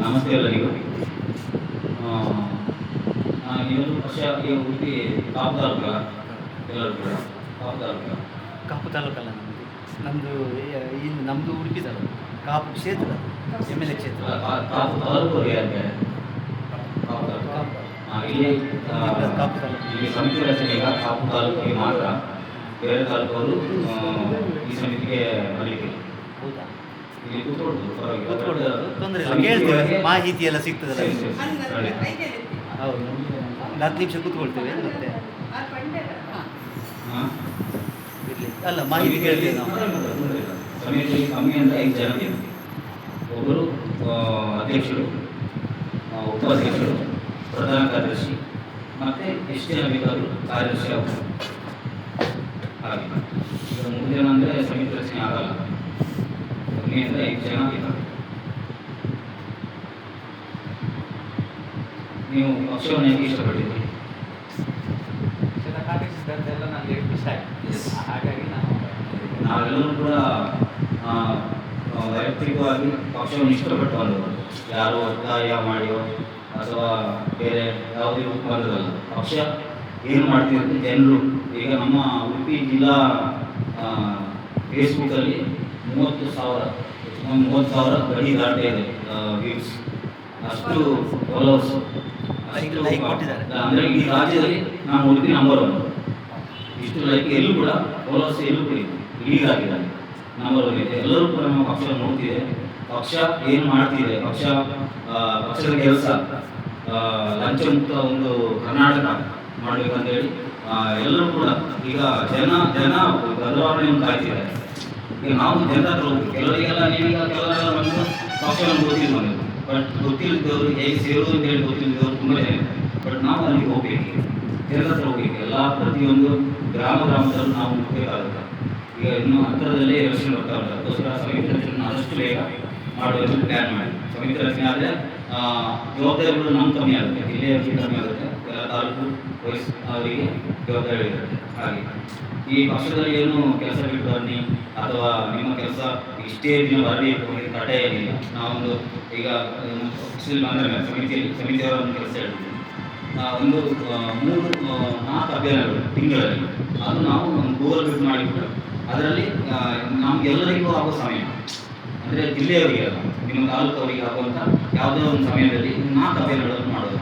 ನಮಸ್ತೆ ಎಲ್ಲರಿಗೂ. ನಾನು ಇನ್ನೊಂದು ವರ್ಷ ಉಡುಪಿ ಕಾಪು ತಾಲೂಕಲ್ಲ ಎಲ್ಲರೂ ಕೂಡ ಕಾಪು ತಾಲೂಕಲ್ಲ ನಮ್ಮದು ನಮ್ಮದು ಉಡುಪಿ ತಾಲೂಕು ಕಾಪು ಕ್ಷೇತ್ರ MLA ಕ್ಷೇತ್ರ ಕಾಪು ತಾಲೂಕು ಯಾಕೆ ಕಾಪು ತಾಲೂಕು ಇಲ್ಲಿ ಸಮಿತಿ ರಚನೆ ಈಗ ಕಾಪು ತಾಲೂಕಿಗೆ ಮಾತ್ರ, ಬೇರೆ ತಾಲೂಕವರು ಈ ಸಮಿತಿಗೆ ಬರಲಿಕ್ಕೆ ಹೌದಾ? ಇಲ್ಲಿ ಕೂತ್ಕೊಳ್ಬೋದು, ತೊಂದರೆ ಇಲ್ಲ, ಕೇಳ್ತೇವೆ, ಮಾಹಿತಿ ಎಲ್ಲ ಸಿಗ್ತದಲ್ಲ. ಹೌದು, ಒಂದು 10 ನಿಮಿಷ ಕೂತ್ಕೊಳ್ತೇವೆ ಮತ್ತೆ ಇರಲಿ ಅಲ್ಲ ಮಾಹಿತಿ ಕೇಳ್ತೇವೆ ನಾವು. ಸಮಿತಿಯಲ್ಲಿ ಕಮ್ಮಿ ಅಂದರೆ 5 ಜನ, ಒಬ್ಬರು ಅಧ್ಯಕ್ಷರು, ಉಪಾಧ್ಯಕ್ಷರು, ಪ್ರಧಾನ ಕಾರ್ಯದರ್ಶಿ, ಮತ್ತು ಎಷ್ಟು ಜನ ಬೇಕಾದರೂ ಕಾರ್ಯದರ್ಶಿ ಆಗ್ಬೋದು. ಹಾಗೆ ಈಗ 3 ಜನ ಅಂದರೆ ಸಮಿತಿ ರಚನೆ ಆಗಲ್ಲ, ಕಮ್ಮಿ ಅಂದರೆ 5 ಜನ ಬೇಕಾಗುತ್ತೆ. ನೀವು ಪಕ್ಷವನ್ನು ಹೇಗೆ ಇಷ್ಟಪಟ್ಟಿದ್ದೀರಿ? ಎಲ್ಲ ನನಗೆ ಇಷ್ಟ ಆಯಿತು, ಹಾಗಾಗಿ ನಾವೆಲ್ಲರೂ ಕೂಡ ವೈಯಕ್ತಿಕವಾಗಿ ಪಕ್ಷವನ್ನು ಇಷ್ಟಪಟ್ಟವರು, ಯಾರು ಒತ್ತಾಯ ಮಾಡಿಯೋ ಅಥವಾ ಬೇರೆ ಯಾವುದೇ ಬಂದದಲ್ಲ. ಪಕ್ಷ ಏನು ಮಾಡ್ತಿರುತ್ತೆ ಜನರು. ಈಗ ನಮ್ಮ ಉಡುಪಿ ಜಿಲ್ಲಾ ಫೇಸ್ಬುಕ್ಕಲ್ಲಿ 30,000 ಗಡಿ ದಾಟ ಇದೆ ವ್ಯೂಸ್, ಅಷ್ಟು ಫಾಲೋವರ್ಸ್, ಅಷ್ಟು ಅಂದರೆ ಈ ರಾಜ್ಯದಲ್ಲಿ ನಾವು ಉಡುಪಿ ನಂಬರ್ 1. ಇಷ್ಟು ಲೈಕ್ ಎಲ್ಲೂ ಕೂಡ ಫಾಲೋವರ್ಸ್ ಎಲ್ಲೂ ಕೂಡ ಲೀಡ್ ಆಗಿದ್ದಾರೆ, ನಂಬರ್ 1 ಇದೆ. ಎಲ್ಲರೂ ಕೂಡ ನಮ್ಮ ಪಕ್ಷವನ್ನು ನೋಡ್ತಿದೆ, ಪಕ್ಷ ಏನು ಮಾಡ್ತಿದೆ, ಪಕ್ಷದ ಕೆಲಸ, ಲಂಚ ಮುಕ್ತ ಒಂದು ಕರ್ನಾಟಕ ಮಾಡಬೇಕಂತೇಳಿ ಎಲ್ಲರೂ ಕೂಡ ಈಗ ಜನ ಬದಲಾವಣೆಯನ್ನು ಕಾಯ್ತಿದ್ದಾರೆ. ಈಗ ನಾವು ಜನರ ಹತ್ರ ಹೋಗ್ತೀವಿ, ಕೆಲವರಿಗೆಲ್ಲ ನೀವೀಗ ಕೆಲವರೆಲ್ಲ ಬಂದು ಪಕ್ಷವನ್ನು ಗೊತ್ತಿಲ್ಲ, ಬಟ್ ಗೊತ್ತಿಲ್ಲದವರು ಹೇಗೆ ಸೇರೋದು ಅಂತ ಹೇಳಿ ಗೊತ್ತಿಲ್ಲದವರು ತುಂಬ ಜನ ಇದ್ದಾರೆ. ಬಟ್ ನಾವು ಅಲ್ಲಿಗೆ ಹೋಗ್ಬೇಕು, ಜನರ ಹತ್ರ ಹೋಗ್ಬೇಕು, ಎಲ್ಲ ಪ್ರತಿಯೊಂದು ಗ್ರಾಮದಲ್ಲೂ ನಾವು ಹೋಗಬೇಕಾಗುತ್ತೆ. ಈಗ ಇನ್ನು ಹತ್ತಿರದಲ್ಲೇ ಎಲೆಕ್ಷನ್ ಬರ್ತಾ ಉಂಟು, ಅದಕ್ಕೋಸ್ಕರ ಸಮಿತಿ ರಚನೆ ಆದಷ್ಟು ಬೇಗ ಮಾಡುವಂಥ ಪ್ಲ್ಯಾನ್ ಮಾಡಿ. ಸಮಿತಿ ರಚನೆ ಆದರೆ ಜವಾಬ್ದಾರಿಗಳು ನಮ್ಮ ಕಮ್ಮಿ ಆಗುತ್ತೆ, ಜಿಲ್ಲೆಯವರಿಗೆ ಕಮ್ಮಿ ಆಗುತ್ತೆ, ಎಲ್ಲ ತಾಲೂಕು ವಯಸ್ಸು ಅವರಿಗೆ ಜವಾಬ್ದಾರಿ ಇರುತ್ತೆ. ಹಾಗೆ ಈ ಪಕ್ಷದಲ್ಲಿ ಏನು ಕೆಲಸ ಬಿಟ್ಟು ಬನ್ನಿ ಅಥವಾ ನಿಮ್ಮ ಕೆಲಸ ಇಷ್ಟೇ ದಿನ ಬರಬೇಕು ಅಂದರೆ ತಡೆ ಏನಿಲ್ಲ. ನಾವೊಂದು ಈಗ ಪಕ್ಷದಲ್ಲಿ ಬಂದ ಸಮಿತಿಯವರ ಒಂದು ಕೆಲಸ ಹೇಳ್ತೀವಿ, ಒಂದು 3-4 ಅಭಿಯಾನಗಳು ತಿಂಗಳಲ್ಲಿ, ಅದು ನಾವು ಒಂದು ಗೂಗಲ್ ಬಿಟ್ಟು ಮಾಡಿಬಿಟ್ಟು ಅದರಲ್ಲಿ ನಮಗೆಲ್ಲರಿಗೂ ಆಗೋ ಸಮಯ, ಅಂದರೆ ಜಿಲ್ಲೆಯವರಿಗೆ ಅಲ್ಲ, ನಿಮ್ಮ ತಾಲೂಕವರಿಗೆ ಆಗುವಂಥ ಯಾವುದೋ ಒಂದು ಸಮಯದಲ್ಲಿ 4 ಅಭಿಯಾನಗಳನ್ನು ಮಾಡೋದು.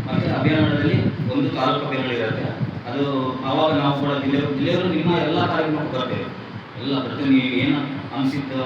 ಮತ್ತು ಅಭಿಯಾನಗಳಲ್ಲಿ ಒಂದು ತಾಲೂಕು ಅಭಿಯಾನಗಳಿರುತ್ತೆ, ಅದು ಆವಾಗ ನಾವು ಕೂಡ ಜಿಲ್ಲೆಯವರು ನಿಮ್ಮ ಎಲ್ಲ ಕಾರ್ಯಕ್ರಮಕ್ಕೂ ಬರ್ತೇವೆ. ಎಲ್ಲ ಪ್ರತಿಯೊಂದು ಏನು ಅನಿಸಿದ್ದು